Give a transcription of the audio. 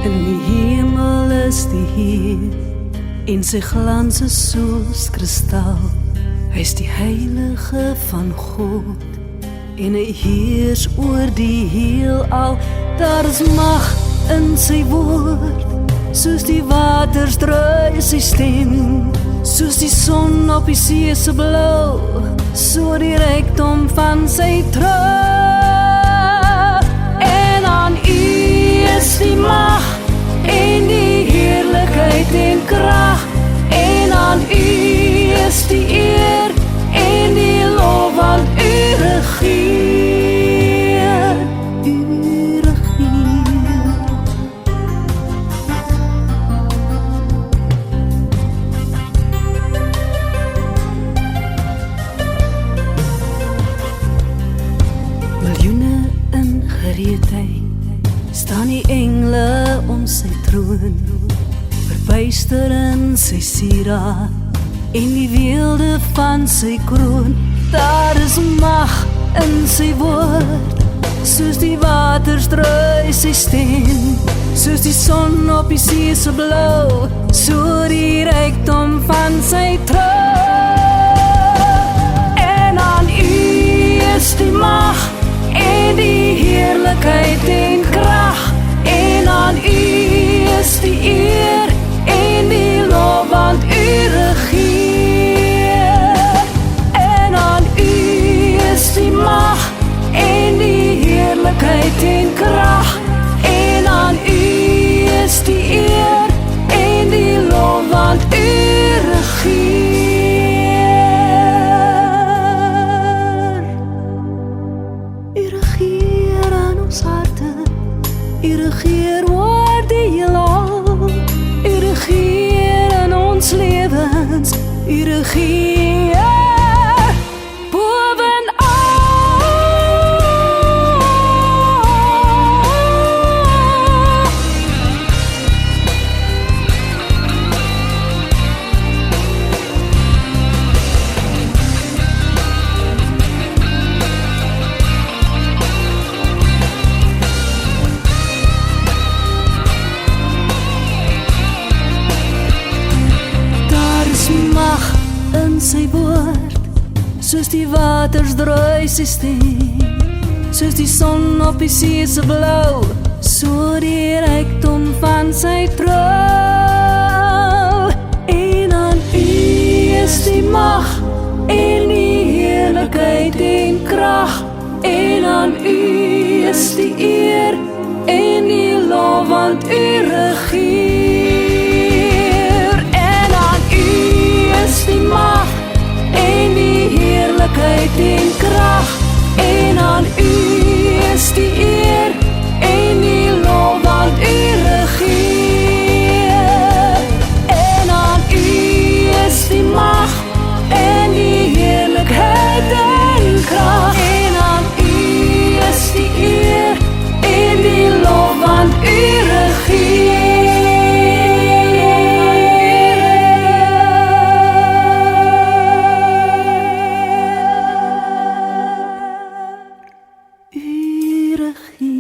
In die hemel is die Heer, en sy glans is soos kristal. Hy is die heilige van God, en hy heers oor die heelal. Daar is mag in sy woord, soos die waters dry sy stem, soos die son op die see se blou, so die rykdom van sy trou. En aan U is die mag, en die heerlikheid en krag, en aan U is die eer, en die lof, want U regeer, U regeer. Miljoene in gereedheid, staan die engele om sy troon, verbuister in sy sieraad, en die weelde van sy kroon. Daar is mag in sy woord, soos die waters dry sy stem, soos die son op die see se blou, so die rykdom van sy trou. En aan U is die mag, en die heerlikheid en krag, en aan U is die eer, en die lof, want U regeer. En aan U is die mag, en die heerlikheid en krag, en aan U is die eer, en die lof, want U regeer. U regeer aan ons harte, U regeer oor die heelal, U regeer in ons lewens, U regeer in sy woord, soos die waters dry sy stem, soos die son op die see se blou, so die rykdom van sy trou. En aan U is die mag, en die heerlikheid en krag, en aan U is die eer, en die lof, want U regeer. En aan U is die mag, en die heerlikheid en krag, en aan U is die eer, en die lof, want U regeer. En aan U is die mag, en die heerlikheid en krag, en aan U is die eer, en die lof, want U regeer. U regeer.